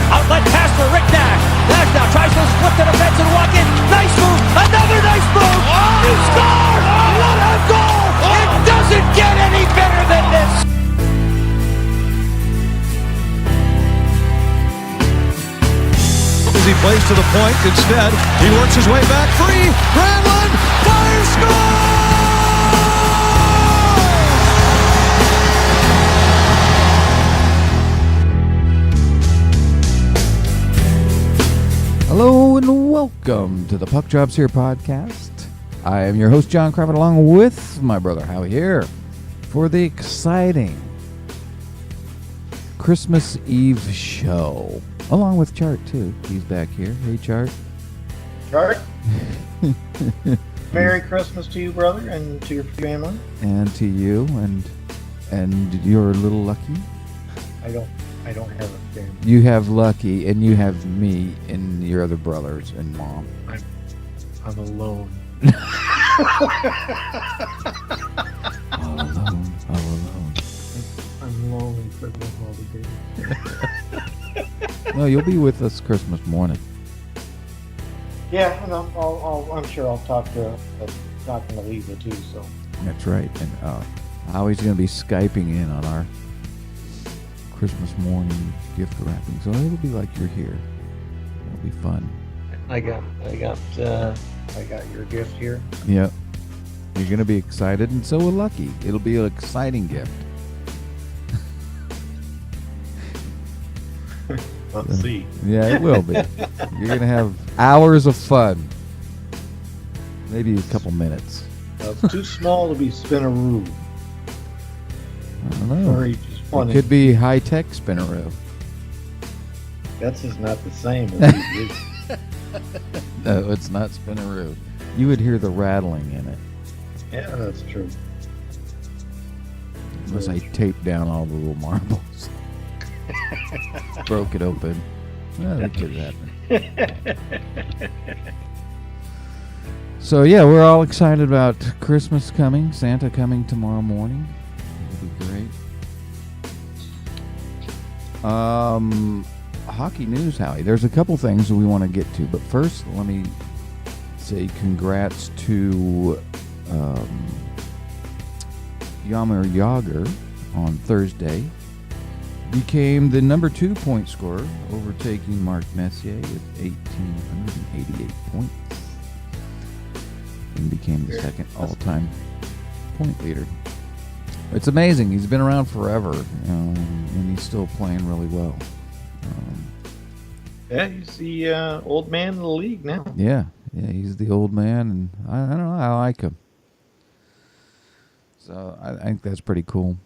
Outlet pass for Rick Nash. Nash now tries to split the defense and walk in. Nice move. Another nice move. You score! What a goal! It doesn't get any better than this. As he plays to the point, instead, he works his way back free. Granlund fires, score! Hello and welcome to the Puck Drops Here podcast. I am your host, John Kravitz, along with my brother Howie here for the exciting Christmas Eve show, along with Chart too. He's back here. Hey, Chart. Chart. Merry Christmas to you, brother, and to your family. And to you, and you're a little lucky. I don't have a family. You have Lucky, and you have me, and your other brothers and mom. I'm alone. All alone, all alone. I'm lonely for the holidays. No, you'll be with us Christmas morning. Yeah, and I'm sure I'll talking to Lisa too. So That's right. And Howie's going to be Skyping in on our Christmas morning gift wrapping. So it'll be like you're here. It'll be fun. I got your gift here. Yep. You're going to be excited, and so will Lucky. It'll be an exciting gift. Let's see. Yeah, it will be. You're going to have hours of fun. Maybe a couple minutes. It's too small to be Spinaroo. I don't know. Or you just want It could be high-tech Spinaroo. That's just not the same as it is. No, it's not Spinaroo. You would hear the rattling in it. Yeah, that's true. Unless I taped down all the little marbles. Broke it open. Well, that could happen. So yeah, we're all excited about Christmas coming, Santa coming tomorrow morning. It'll be great. Hockey news, Howie. There's a couple things that we want to get to, but first, let me say congrats to Jaromir Jagr on Thursday. Became the number 2 point scorer, overtaking Mark Messier with 1,888 points. And became the second all-time point leader. It's amazing. He's been around forever, and he's still playing really well. Yeah, he's the old man in the league now. Yeah, he's the old man, and I don't know, I like him. So I think that's pretty cool.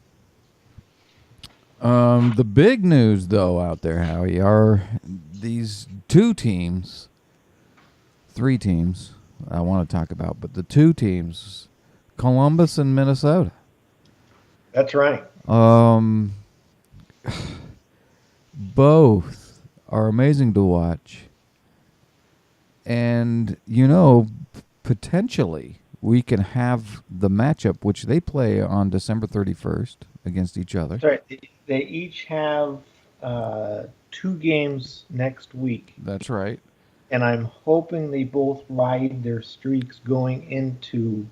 The big news, though, out there, Howie, are these three teams I want to talk about, but the two teams, Columbus and Minnesota. That's right. Both are amazing to watch. And, potentially we can have the matchup, which they play on December 31st against each other. That's right. They each have 2 games next week. That's right. And I'm hoping they both ride their streaks going into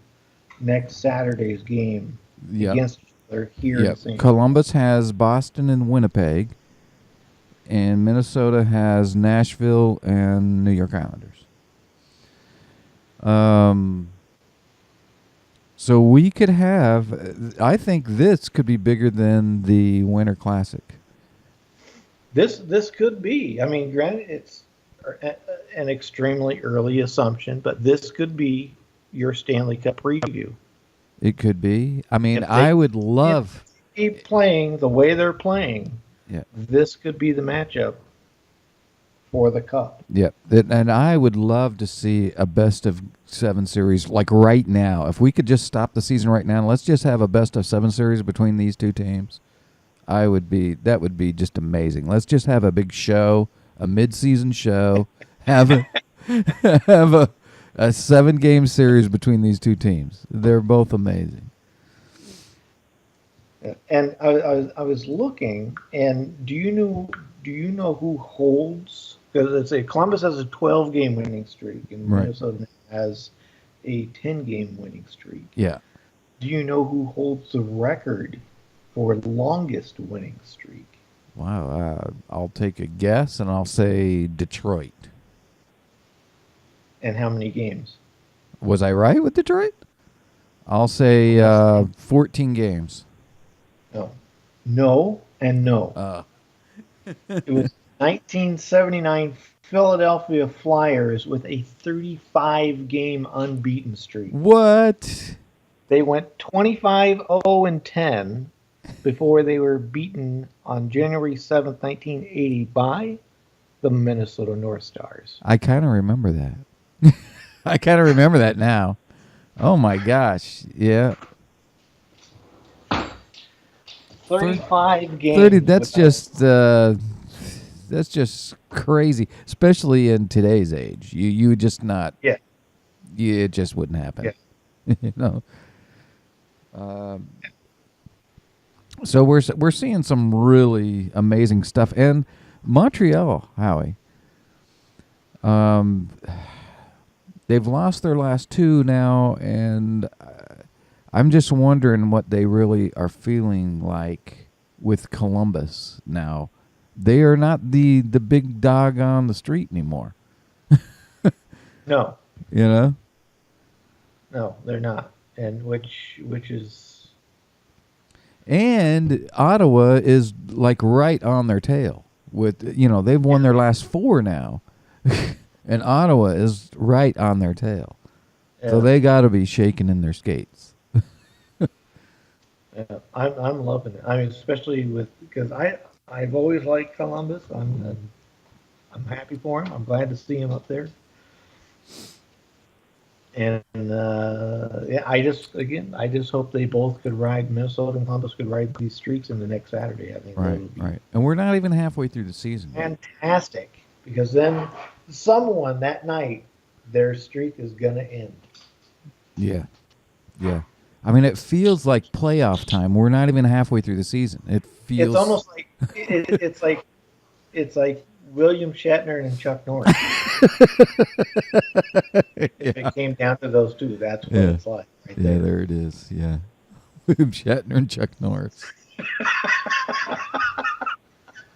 next Saturday's game against each other here in St. Columbus has Boston and Winnipeg, and Minnesota has Nashville and New York Islanders. So we could have. I think this could be bigger than the Winter Classic. This could be. I mean, granted, it's an extremely early assumption, but this could be your Stanley Cup preview. It could be. I mean, I would love. Keep playing the way they're playing. Yeah. This could be the matchup for the Cup. Yep. And I would love to see a best of 7 series like right now. If we could just stop the season right now and let's just have a best of 7 series between these two teams, that would be just amazing. Let's just have a big show, a mid-season show, have a 7-game series between these two teams. They're both amazing. And I was looking, and do you know who holds? Because Columbus has a 12-game winning streak, and Minnesota has a 10-game winning streak. Yeah. Do you know who holds the record for longest winning streak? Wow. I'll take a guess, and I'll say Detroit. And how many games? Was I right with Detroit? I'll say 14 games. No, and no. It was 1979 Philadelphia Flyers with a 35-game unbeaten streak. What? They went 25-0-10 before they were beaten on January 7th, 1980 by the Minnesota North Stars. I kind of remember that. I kind of remember that now. Oh, my gosh. Yeah. 35 games. 30, that's just crazy, especially in today's age. You just not. Yeah. It just wouldn't happen. Yeah. So we're seeing some really amazing stuff, and Montreal, Howie. They've lost their last 2 now, and I'm just wondering what they really are feeling like with Columbus now. They are not the big dog on the street anymore. No. You know? No, they're not. And which is... And Ottawa is like right on their tail. They've won their last 4 now. And Ottawa is right on their tail. Yeah. So they got to be shaking in their skates. Yeah, I'm loving it. I mean, especially because I've always liked Columbus. I'm happy for him. I'm glad to see him up there. And I just hope they both could ride. Minnesota and Columbus could ride these streaks in the next Saturday. I think right. And we're not even halfway through the season. Fantastic, because then someone that night their streak is gonna end. Yeah. I mean, it feels like playoff time. We're not even halfway through the season. It's almost like it's like William Shatner and Chuck Norris. If it came down to those two, that's what it's like. Right there. There it is. Yeah, William Shatner and Chuck Norris.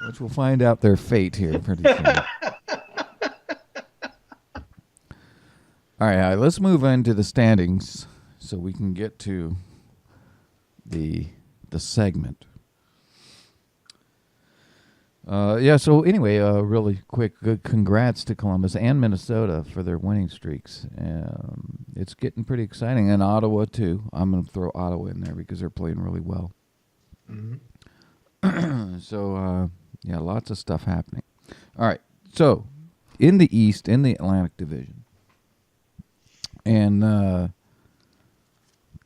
Which we'll find out their fate here pretty soon. All right, let's move into the standings so we can get to the segment. So anyway, really quick, good congrats to Columbus and Minnesota for their winning streaks. It's getting pretty exciting, and Ottawa too. I'm going to throw Ottawa in there because they're playing really well. Mm-hmm. So lots of stuff happening. All right, so in the East, in the Atlantic Division, and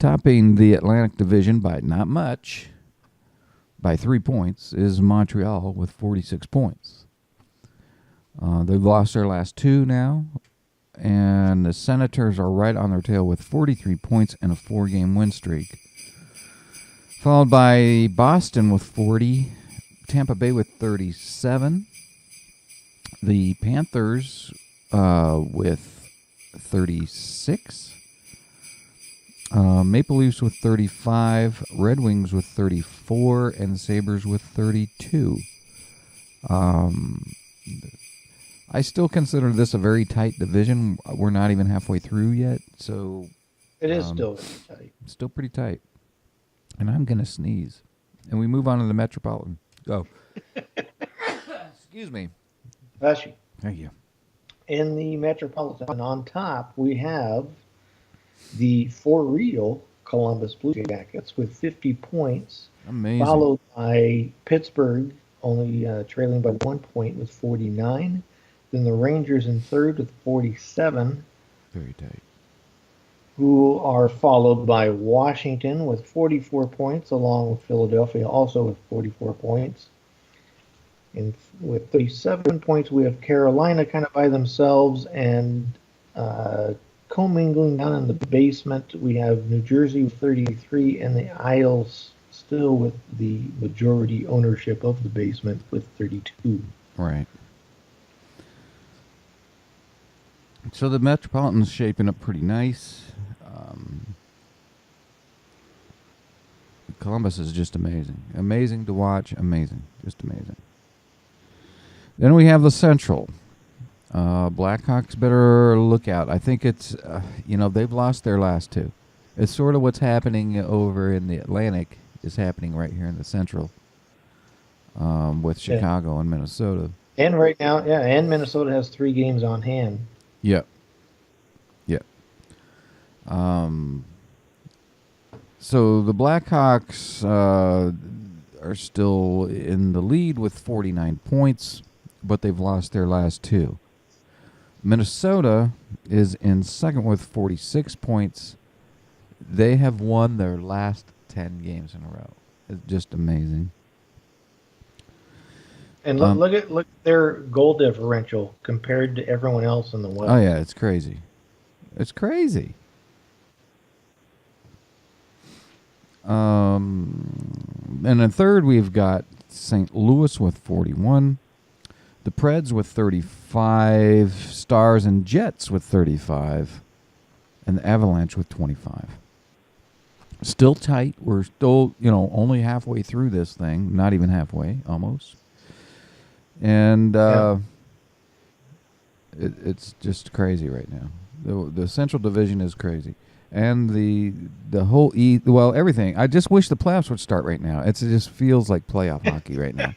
topping the Atlantic Division by not much, by 3 points, is Montreal with 46 points. They've lost their last 2 now, and the Senators are right on their tail with 43 points and a 4-game win streak. Followed by Boston with 40, Tampa Bay with 37, the Panthers with 36, Maple Leafs with 35, Red Wings with 34, and Sabres with 32. I still consider this a very tight division. We're not even halfway through yet, so It is still very tight. still pretty tight. And I'm going to sneeze. And we move on to the Metropolitan. Go. Excuse me. Bless you. Thank you. In the Metropolitan, on top, we have the for real Columbus Blue Jackets with 50 points, Amazing. followed by Pittsburgh, only trailing by 1 point with 49. Then the Rangers in third with 47, Very tight. who are followed by Washington with 44 points, along with Philadelphia also with 44 points. And with 37 points, we have Carolina kind of by themselves, and commingling down in the basement, we have New Jersey with 33, and the Isles still with the majority ownership of the basement with 32. Right. So the Metropolitan's shaping up pretty nice. Columbus is just amazing. Amazing to watch. Amazing. Just amazing. Then we have the Central. Blackhawks better look out. I think it's, they've lost their last two. It's sort of what's happening over in the Atlantic is happening right here in the Central with Chicago and Minnesota. And right now, and Minnesota has 3 games on hand. Yep. Yep. So the Blackhawks are still in the lead with 49 points, but they've lost their last 2. Minnesota is in second with 46 points. They have won their last 10 games in a row. It's just amazing. And look at their goal differential compared to everyone else in the West. Oh yeah, it's crazy. It's crazy. And in third, we've got St. Louis with 41, the Preds with 35, Stars and Jets with 35, and the Avalanche with 25. Still tight. We're still, only halfway through this thing. Not even halfway, almost. And it's just crazy right now. The Central Division is crazy. And the whole everything. I just wish the playoffs would start right now. It just feels like playoff hockey right now.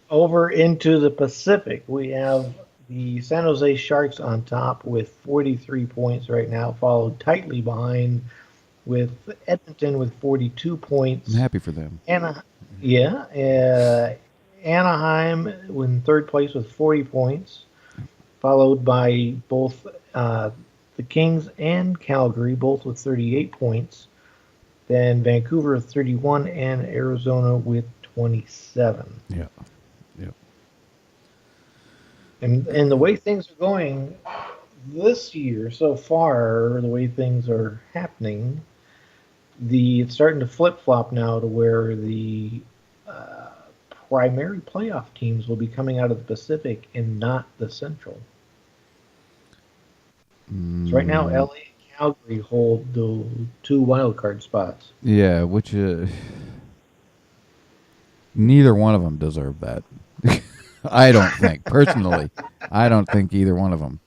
Over into the Pacific, we have the San Jose Sharks on top with 43 points right now, followed tightly behind with Edmonton with 42 points. I'm happy for them. Anaheim in third place with 40 points, followed by both the Kings and Calgary, both with 38 points. Then Vancouver with 31 and Arizona with 27. Yeah. Yeah. And the way things are going this year so far, the way things are happening, it's starting to flip-flop now to where the primary playoff teams will be coming out of the Pacific and not the Central. So right now, LA and Calgary hold the 2 wildcard spots. Yeah, which neither one of them deserve that. I don't think, personally. I don't think either one of them.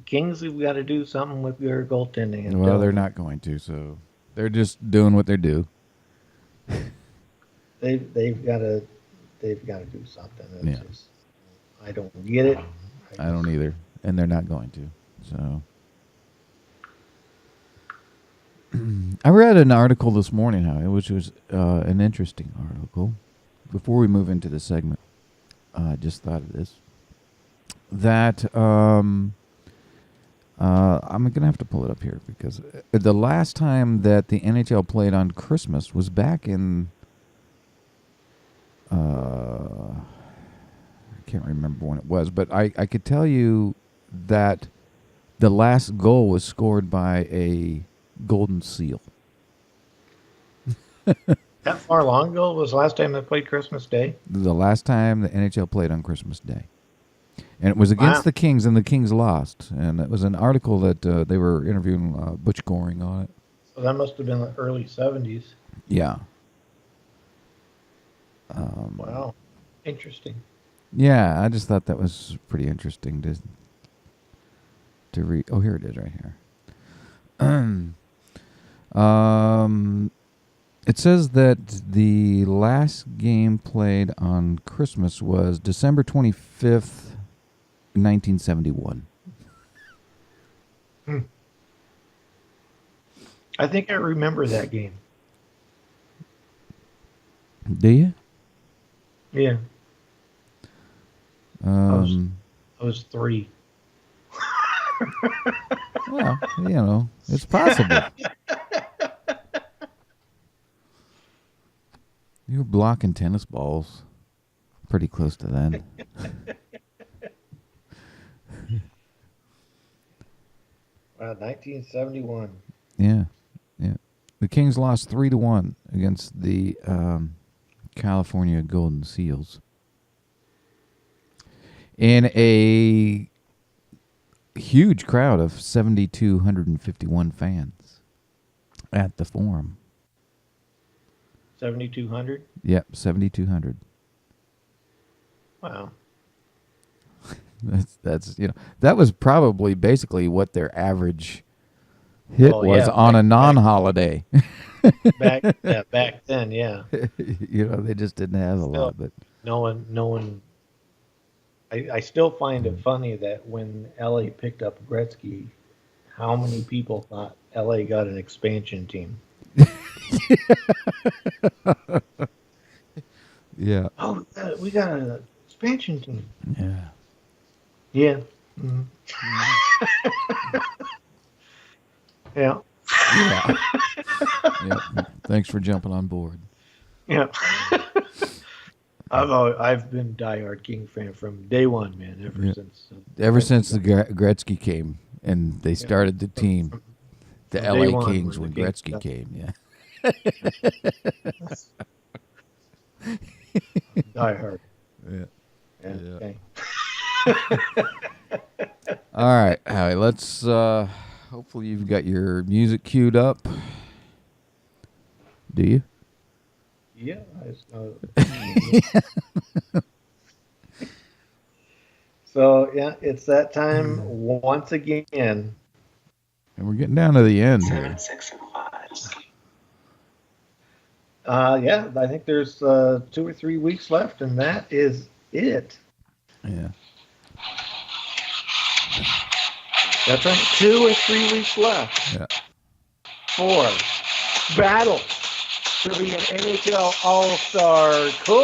Kings have got to do something with their goaltending. Well, they're not going to, so they're just doing what they do. They've got to do something. Yeah. I don't get it. I don't either, and they're not going to. So, I read an article this morning, Howie, which was an interesting article. Before we move into the segment, I just thought of this. That I'm going to have to pull it up here because the last time that the NHL played on Christmas was back in I can't remember when it was, but I could tell you that the last goal was scored by a Golden Seal. That far long ago was the last time they played Christmas Day? The last time the NHL played on Christmas Day. And it was against the Kings, and the Kings lost. And it was an article that they were interviewing Butch Goring on it. So that must have been the early 70s. Yeah. Wow. Interesting. Yeah, I just thought that was pretty interesting to read. Oh, here it is right here. It says that the last game played on Christmas was December 25th, 1971. I think I remember that game. Do you? Yeah. I was 3. Well, it's possible. You were blocking tennis balls pretty close to then. 1971. Yeah. The Kings lost 3-1 against the California Golden Seals in a huge crowd of 7,251 fans at the Forum. 7,200. Yep, 7,200. Wow. That's that was probably basically what their average hit Oh, was yeah, on a non-holiday. Back then, yeah. They just didn't have a lot, but No one. I still find it funny that when LA picked up Gretzky, how many people thought LA got an expansion team? yeah. Oh, we got an expansion team. Yeah. Yeah. Mhm. Yeah. Yeah. Yeah. Thanks for jumping on board. Yeah. I've been a diehard King fan from day one, man. Ever since the Gretzky came and they started the team, the From day LA one, Kings when when the Kings Gretzky came. Yeah. diehard. Yeah. Yeah. Yeah. Okay. All right, Howie. Let's. Hopefully, you've got your music queued up. Do you? Yeah. So yeah, it's that time once again. And we're getting down to the end here. 7, 6, and 5. Yeah, I think there's 2 or 3 weeks left, and that is it. Yeah. That's right. 2 or 3 weeks left. Yeah. For battle to be an NHL All-Star. Cool.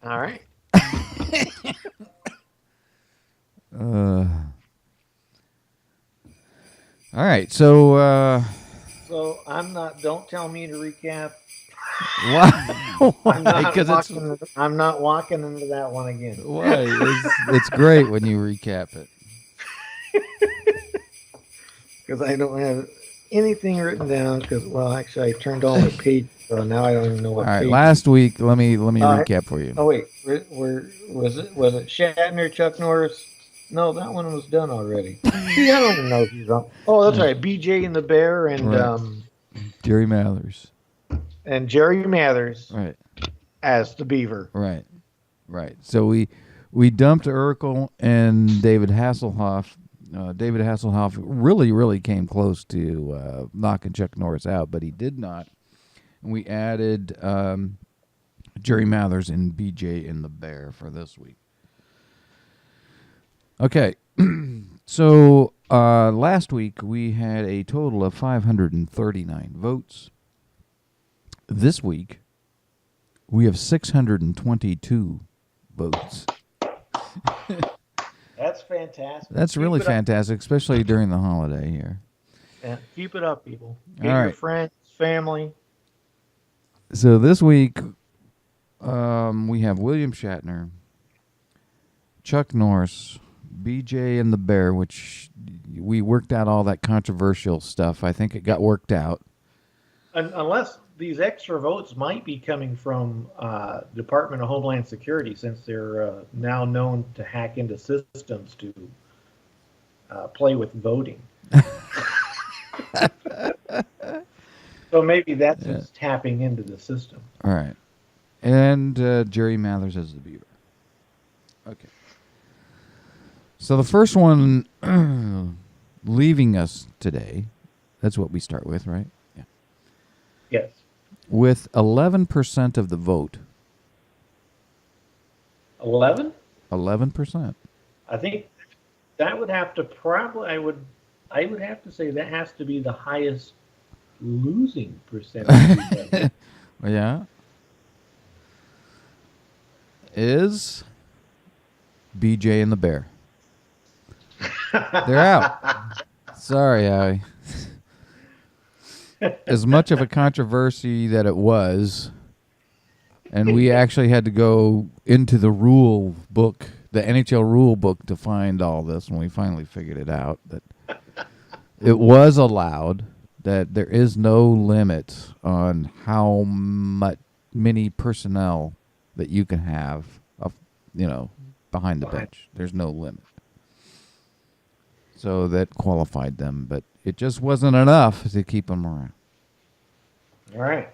All right. All right. So. So don't tell me to recap. Why? Because I'm not walking into that one again. Why? It's great when you recap it. Because I don't have anything written down. Actually, I turned all my pages, so now I don't even know what. All right. page. Last week, let me recap for you. Oh wait, was it Shatner, Chuck Norris? No, that one was done already. See, I don't even know if he's on. Oh, that's right. BJ and the Bear and Right. Jerry Mathers. And Jerry Mathers Right. as the Beaver. Right. So we dumped Urkel and David Hasselhoff. David Hasselhoff really came close to knocking Chuck Norris out, but he did not. And we added Jerry Mathers and BJ and the Bear for this week. Okay. So last week we had a total of 539 votes. This week we have 622 votes. That's fantastic. That's really fantastic, especially during the holiday here. Yeah, keep it up, people. Get All your right. friends, family. So this week we have William Shatner, Chuck Norris, BJ and the Bear, which we worked out all that controversial stuff. I think it got worked out. Unless these extra votes might be coming from Department of Homeland Security, since they're now known to hack into systems to play with voting. So maybe that's what's tapping into the system. All right. And Jerry Mathers as the Beaver. Okay. So the first one leaving us today, that's what we start with, right? Yeah. Yes. With 11% of the vote. 11? 11%. I think that would have to probably I would have to say that has to be the highest losing percentage. Yeah. Is BJ and the Bear. They're out. Sorry, Howie. As much of a controversy that it was, and we actually had to go into the rule book, the NHL rule book, to find all this, when we finally figured it out, that it was allowed, that there is no limit on how many personnel that you can have, behind the bench. There's no limit. So that qualified them, but it just wasn't enough to keep them around. All right.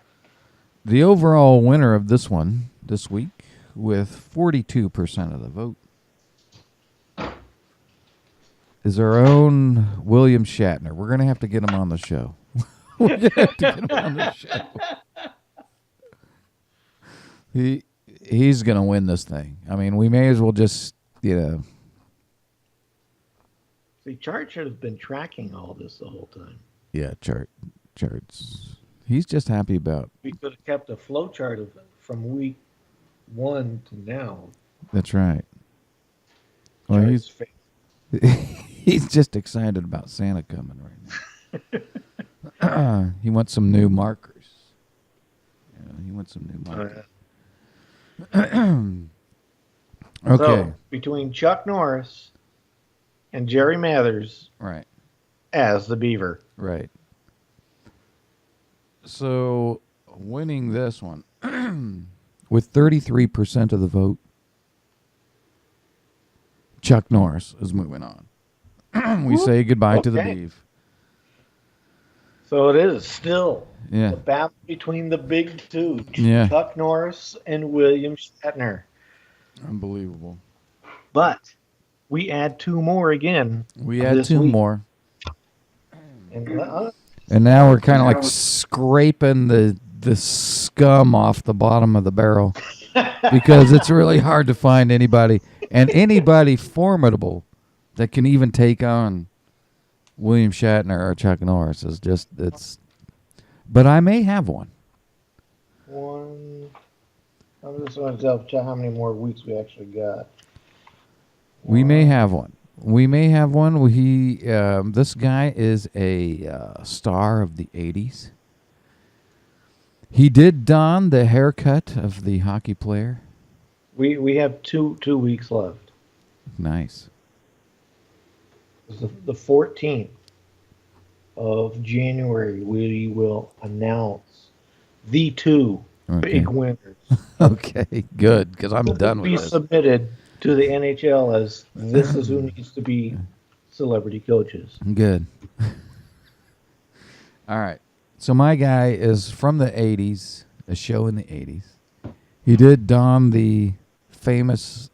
The overall winner of this one this week, with 42% of the vote, is our own William Shatner. We're going to have to get him on the show. We're going to have to get him on the show. He's going to win this thing. I mean, we may as well just, See, Chart should have been tracking all this the whole time. Yeah, charts. He's just happy about. We could have kept a flow chart of from week 1 to now. That's right. Well, he's just excited about Santa coming right now. He wants some new markers. He wants some new markers. Okay. So, between Chuck Norris and Jerry Mathers, Right. as the Beaver. Right. So, winning this one with 33% of the vote, Chuck Norris is moving on. We say goodbye to the Beeve. So it is still Yeah. the battle between the big two, Yeah. Chuck Norris and William Shatner. Unbelievable. But we add 2 more again. We had 2 week. more. And now we're kind of like scraping the scum off the bottom of the barrel because it's really hard to find anybody formidable that can even take on William Shatner or Chuck Norris. But I may have one. I'm just going to tell you how many more weeks we actually got. We may have one. This guy is a star of the 80s. He did don the haircut of the hockey player. We have two weeks left. Nice. It's the 14th of January. We will announce the 2 big winners. Okay, good, because I'm done with Be this. submitted to the NHL as this is who needs to be celebrity coaches. Good. All right. So my guy is from the 80s, a show in the 80s. He did don the famous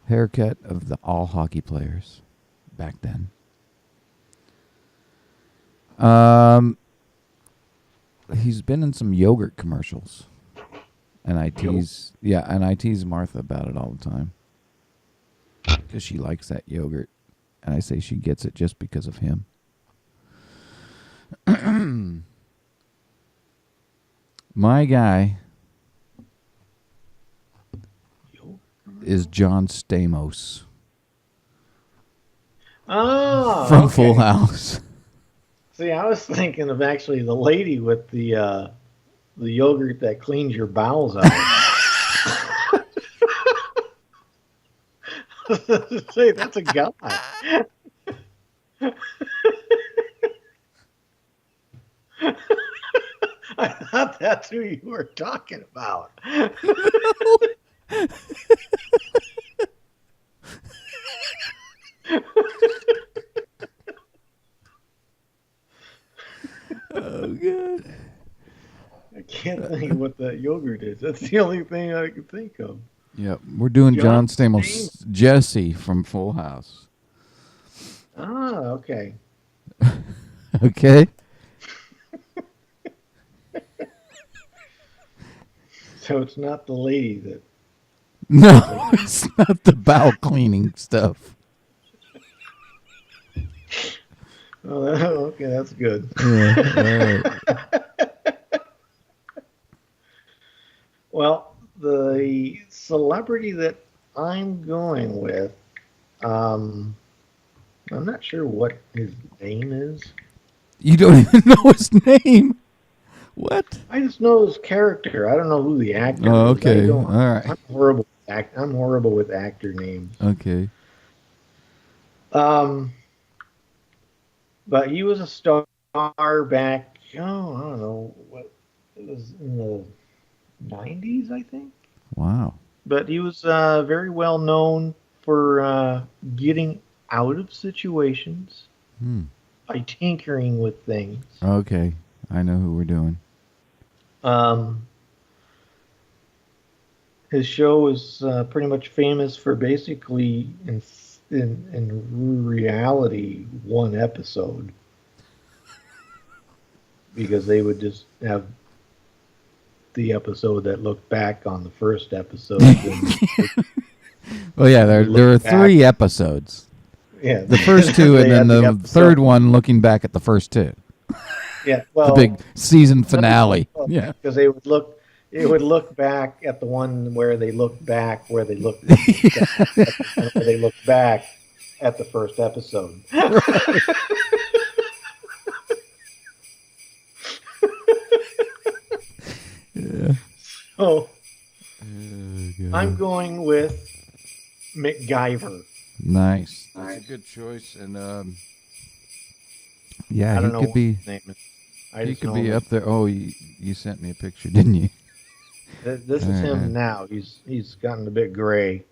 haircut of the all hockey players back then. He's been in some yogurt commercials. And I tease Martha about it all the time. Because she likes that yogurt. And I say she gets it just because of him. My guy is John Stamos. Oh, from Full House. See, I was thinking of actually the lady with the yogurt that cleans your bowels out. Say, that's a guy. I thought that's who you were talking about. Oh, God. That's the only thing I can think of. Yep, we're doing John John Stamos, Jesse from Full House. Ah, okay. Okay. So it's not the lady that. No, it's not the bowel cleaning stuff. Oh, okay, that's good. Yeah, all right. Well, the celebrity that I'm going with, I'm not sure what his name is. You don't even know his name. What? I just know his character. I don't know who the actor Oh, is. okay. All right. I'm horrible. I'm horrible with actor names. Okay. But he was a star back. I don't know what it was in the 90s, I think. Wow. But he was very well known for getting out of situations by tinkering with things. Okay. I know who we're doing. His show is pretty much famous for basically in reality one episode, because they would just have the episode that looked back on the first episode. Well, yeah, there are 3 episodes. Yeah, The first 2 and then the third one looking back at the first 2. Yeah, well, The big season finale. Yeah. because it would look back at the one where they looked back, where they looked back at the first episode. Yeah. So I'm going with MacGyver. Nice. That's a good choice. And yeah, I don't he know could what be. his name is. I He just could know be him. up there. Oh, you sent me a picture, didn't you? This is All him right. now. He's gotten a bit gray.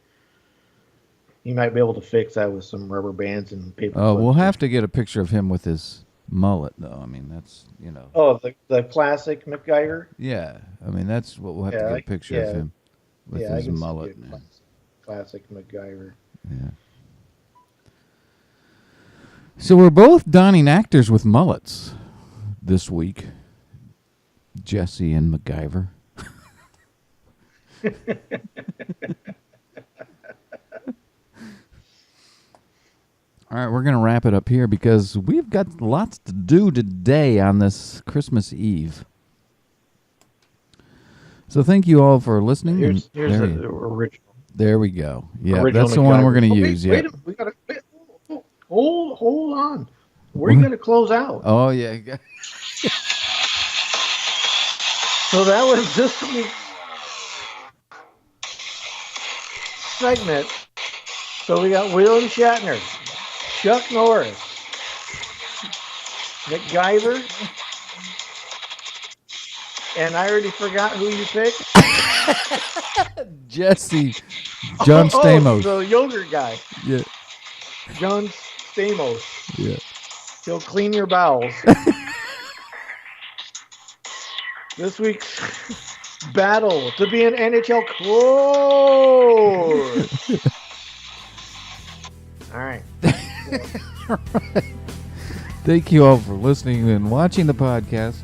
You might be able to fix that with some rubber bands and paper. Oh, we'll clips. have to get a picture of him with his mullet, though. I mean, that's, you know. Oh, the classic MacGyver. Yeah, I mean, that's what we'll have to get a picture of him with I his can see mullet. a classic MacGyver. Yeah. So we're both donning actors with mullets this week. Jesse and MacGyver. All right, we're going to wrap it up here because we've got lots to do today on this Christmas Eve. So thank you all for listening. Here's and the original. there we go. Yeah, Original that's the one MacGyver. we're going to Oh, use. Wait, Yeah. we gotta hold on. Where are you gonna close out? Oh yeah. So that was this week's segment. So we got William Shatner, Chuck Norris, MacGyver, and I already forgot who you picked. Jesse, John Stamos. The yogurt guy, Yeah, John Stamos. yeah. He'll clean your bowels. This week's battle to be an NHL coach. All right. Thank you all for listening and watching the podcast.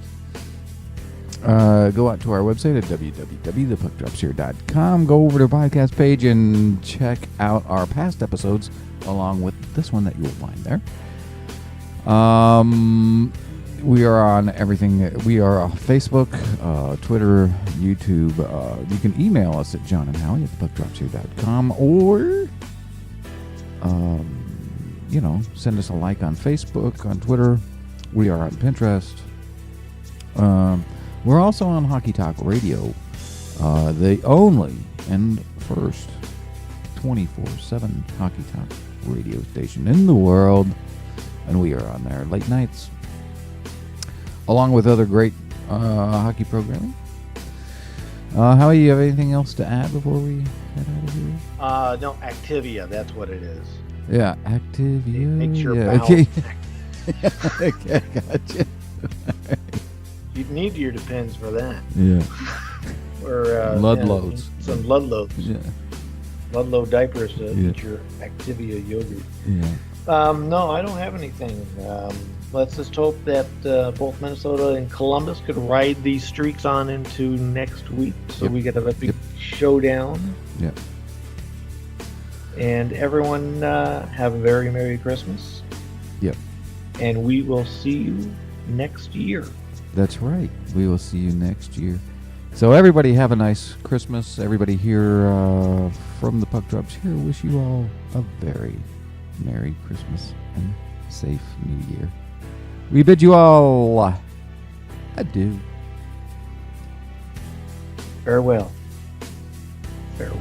Go out to our website at www.thepuckdropshere.com. Go over to the podcast page and check out our past episodes along with this one that you will find there. We are on everything. We are on Facebook, Twitter, YouTube. You can email us at jonandhowie@thepuckdropshere.com or send us a like on Facebook, on Twitter. We are on Pinterest. We're also on Hockey Talk Radio, the only and first 24/7 Hockey Talk radio station in the world, and we are on there late nights, along with other great hockey programming. Howie, you have anything else to add before we head out of here? No, Activia. That's what it is. Yeah, Activia. Make sure Yeah, bowels. okay. Okay, gotcha. You need your depends for that. Yeah. or Ludlows. Some Ludlows. Yeah. Ludlow diapers to Yeah. eat your Activia yogurt. Yeah. No, I don't have anything. Let's just hope that both Minnesota and Columbus could ride these streaks on into next week, so Yep. we get a big showdown. Yeah. And everyone have a very Merry Christmas. Yep. And we will see you next year. That's right. We will see you next year. So everybody have a nice Christmas. Everybody here from the Puck Drops here wish you all a very Merry Christmas and safe New Year. We bid you all adieu. Farewell. Farewell.